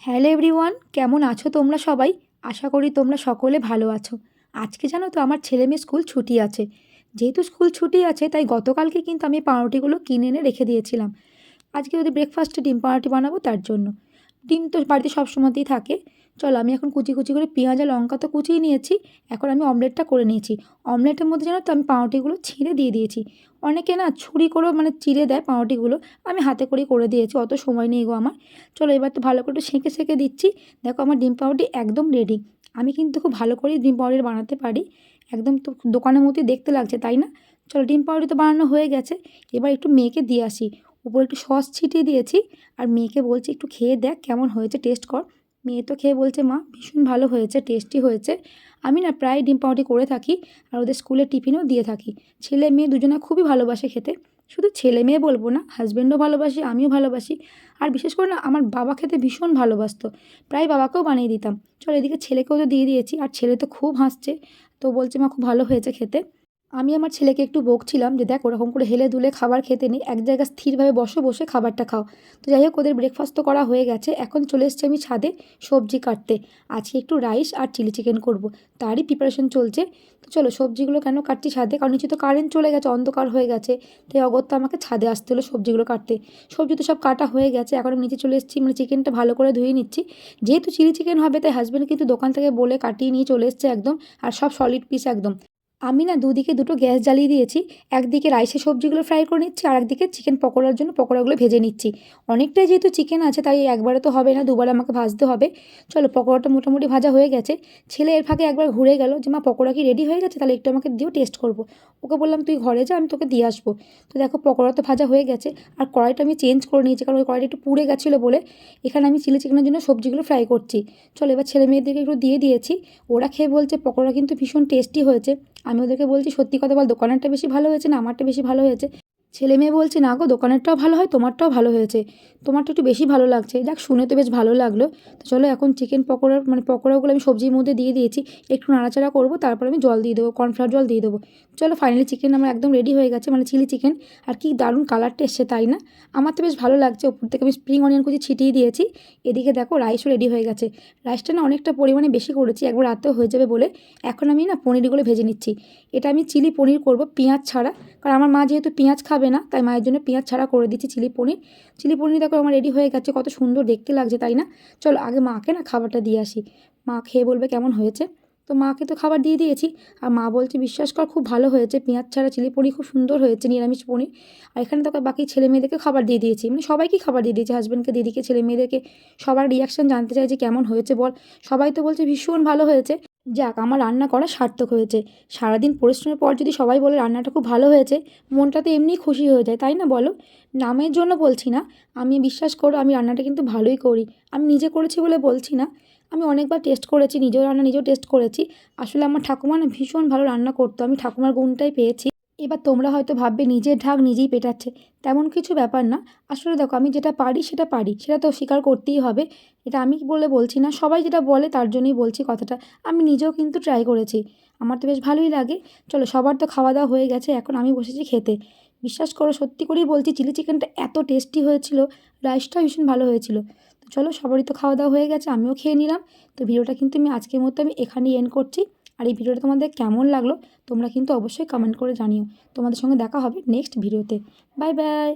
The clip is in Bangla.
হ্যালো এভরিওয়ান, কেমন আছো তোমরা সবাই? আশা করি তোমরা সকলে ভালো আছো। আজকে জানো তো আমার ছেলেমেয়ের স্কুল ছুটি আছে। যেহেতু স্কুল ছুটি আছে তাই গতকালকে কিন্তু আমি পাউরুটিগুলো কিনে এনে রেখে দিয়েছিলাম। আজকে ওদের ব্রেকফাস্টে ডিম পাউরুটি বানাবো তার জন্য। ডিম তো বাড়িতে সবসময়তেই থাকে। চলো আমি এখন কুচি কুচি করে পেঁয়াজ আর লঙ্কা তো কুচিয়ে নিয়েছি। এখন আমি অমলেটটা করে নিয়েছি। অমলেটের মধ্যে জানো তো আমি পাউরুটিগুলো ছিঁড়ে দিয়ে দিয়েছি। অনেকে না ছুরি করেও মানে চিড়ে দেয় পাউরুটিগুলো। আমি হাতে করেই করে দিয়েছি, অত সময় নেই গো আমার। চলো এবার তো ভালো করে একটু সেঁকে সেঁকে দিচ্ছি। দেখো আমার ডিম পাউরুটি একদম রেডি। আমি কিন্তু খুব ভালো করেই ডিম পাউরুটি বানাতে পারি। একদম তো দোকানের মতোই দেখতে লাগছে, তাই না? চলো ডিম পাউরুটি তো বানানো হয়ে গেছে। এবার একটু মেয়েকে দিয়ে আসি। উপরে একটু সস ছিটিয়ে দিয়েছি। আর মেয়েকে বলছি একটু খেয়ে দেখ কেমন হয়েছে, টেস্ট কর। মেয়ে তো খেয়ে বলছে মা ভীষণ ভালো হয়েছে, টেস্টি হয়েছে। আমি না প্রায় ডিম পাউরুটি করে থাকি আর ওদের স্কুলের টিফিনেও দিয়ে থাকি। ছেলে মেয়ে দুজনে খুবই ভালোবাসে খেতে। শুধু ছেলে মেয়ে বলবো না, হাজব্যান্ডও ভালোবাসে, আমিও ভালোবাসি। আর বিশেষ করে না আমার বাবা খেতে ভীষণ ভালোবাসতো। প্রায় বাবাকেও বানিয়ে দিতাম। চলো এদিকে ছেলেকেও তো দিয়ে দিয়েছি আর ছেলে তো খুব হাসছে। তো বলছে মা খুব ভালো হয়েছে খেতে। আমি আমার ছেলেকে একটু বকছিলাম যে দেখ ওরকম করে হেলে দুলে খাবার খেতে নেই, এক জায়গায় স্থিরভাবে বসে বসে খাবারটা খাও। তো যাই হোক ওদের ব্রেকফাস্ট তো করা হয়ে গেছে, এখন চলে এসেছি আমি ছাদে সবজি কাটতে। আজকে একটু রাইস আর চিলি চিকেন করব, তারই প্রিপারেশন চলছে। তো চলো সবজিগুলো কেন কাটছি ছাদে, কারণ নিচে তো কারেন্ট চলে গেছে, অন্ধকার হয়ে গেছে। তাই অগত্যা আমাকে ছাদে আসতে হলো সবজিগুলো কাটতে। সবজি তো সব কাটা হয়ে গেছে, এখন আমি নিচে চলে এসেছি, মানে চিকেনটা ভালো করে ধুয়ে নিচ্ছি। যেহেতু চিলি চিকেন হবে তাই হাজব্যান্ড কিন্তু দোকান থেকে বলে কাটিয়ে নিয়ে চলে এসছে একদম। আর সব সলিড পিস একদম। আমি না দুদিকে দুটো গ্যাস জ্বালিয়ে দিয়েছি। একদিকে রাইসের সবজিগুলো ফ্রাই করে নিচ্ছি আর একদিকে চিকেন পকোড়ার জন্য পকোড়াগুলো ভেজে নিচ্ছি। অনেকটাই যেহেতু চিকেন আছে তাই একবারে তো হবে না, দুবার আমাকে ভাজতে হবে। চলো পকোড়াটা মোটামুটি ভাজা হয়ে গেছে। ছেলে এর ফাঁকে একবার ঘুরে গেল যে মা পকোড়া কি রেডি হয়ে গেছে, তাহলে একটু আমাকে দিও, টেস্ট করবো। ওকে বললাম তুই ঘরে যা, আমি তোকে দিয়ে আসবো। তো দেখো পকোড়া তো ভাজা হয়ে গেছে। আর কড়াইটা আমি চেঞ্জ করে নিয়েছি কারণ ওই কড়াইটা একটু পুড়ে গেছিলো বলে। এখানে আমি চিলি চিকেনের জন্য সবজিগুলো ফ্রাই করছি। চলো এবার ছেলে মেয়েদেরকে একটু দিয়ে দিয়েছি। ওরা খেয়ে বলছে পকোড়া কিন্তু ভীষণ টেস্টি হয়েছে। আমি ওদেরকে বলছি সত্যি কথা বল, দোকানেরটা বেশি ভালো হয়েছে না আমারটা বেশি ভালো হয়েছে? ছেলে মেয়ে বলছে না গো দোকানেরটাও ভালো হয়, তোমারটাও ভালো হয়েছে, তোমারটা একটু বেশি ভালো লাগছে। যাক শুনে তো বেশ ভালো লাগলো। তো চলো এখন চিকেন পকোড়ার মানে পকোড়াগুলো আমি সবজির মধ্যে দিয়ে দিয়েছি। একটু নাড়াচাড়া করবো, তারপর আমি জল দিয়ে দেবো, কর্নফ্লাওয়ার জল দিয়ে দেবো। চলো ফাইনালি চিকেন আমার একদম রেডি হয়ে গেছে, মানে চিলি চিকেন। আর কি দারুণ কালারটা এসছে, তাই না? আমার তো বেশ ভালো লাগছে। ওপর থেকে আমি স্প্রিং অনিয়ন কুচি ছিটিয়ে দিয়েছি। এদিকে দেখো রাইসও রেডি হয়ে গেছে। রাইসটা না অনেকটা পরিমাণে বেশি করেছি, একবার রাতেও হয়ে যাবে বলে। এখন আমি না পনিরগুলো ভেজে নিচ্ছি। এটা আমি চিলি পনির করব পেঁয়াজ ছাড়া। কারণ আমার মা যেহেতু পেঁয়াজ খাবে না তাই মায়ের জন্য পেঁয়াজ ছাড়া করে দিচ্ছি চিলি পনির। চিলি পনির দেখো আমার রেডি হয়ে গেছে, কত সুন্দর দেখতে লাগছে, তাই না? চলো আগে মাকে না খাবারটা দিয়ে আসি। মা খেয়ে বলবে কেমন হয়েছে। তো মাকে তো খাবার দিয়ে দিয়েছি। আর মা বলছে বিশ্বাস কর খুব ভালো হয়েছে, পেঁয়াজ ছাড়া চিলি পনির খুব সুন্দর হয়েছে, নিরামিষ পনির। আর এখানে তো বাকি ছেলে মেয়েদেরকে খাবার দিয়ে দিয়েছি, মানে সবাইকেই খাবার দিয়ে দিয়েছি, হাজব্যান্ডকে, দিদিকে, ছেলে মেয়েদেরকে। সবার রিয়াকশান জানতে চাই যে কেমন হয়েছে বল। সবাই তো বলছে ভীষণ ভালো হয়েছে। যাক আমার রান্না করা সার্থক হয়েছে। সারাদিন পরিশ্রমের পর যদি সবাই বলে রান্নাটা খুব ভালো হয়েছে, মনটা তো এমনিই খুশি হয়ে যায়, তাই না বলো? নামের জন্য বলছি না, আমি বিশ্বাস করো আমি রান্নাটা কিন্তু ভালোই করি। আমি নিজে করেছি বলে বলছি না, আমি অনেকবার টেস্ট করেছি, নিজেও রান্না নিজেও টেস্ট করেছি। আসলে আমার ঠাকুমা না ভীষণ ভালো রান্না করতো, আমি ঠাকুমার গুণটাই পেয়েছি। এবার তোমরা হয়তো ভাববে নিজের ঢাক নিজেই পেটাচ্ছে, তেমন কিছু ব্যাপার না। আসলে দেখো আমি যেটা পারি সেটা পারি, সেটা তো স্বীকার করতেই হবে। এটা আমি বলে বলছি না, সবাই যেটা বলে তার জন্যই বলছি কথাটা। আমি নিজেও কিন্তু ট্রাই করেছি, আমার তো বেশ ভালোই লাগে। চলো সবার তো খাওয়া দাওয়া হয়ে গেছে, এখন আমি বসেছি খেতে। বিশ্বাস করো সত্যি করেই বলছি চিলি চিকেনটা এত টেস্টি হয়েছিল, রাইসটাও ভীষণ ভালো হয়েছিল। তো চলো সবারই তো খাওয়া দাওয়া হয়ে গেছে, আমিও খেয়ে নিলাম। তো ভিডিওটা কিন্তু আমি আজকের মতো আমি এখানেই এন্ড করছি। আর এই ভিডিওটা তোমাদের কেমন লাগলো তোমরা কিন্তু অবশ্যই কমেন্ট করে জানিও। তোমাদের সঙ্গে দেখা হবে নেক্সট ভিডিওতে। Bye bye.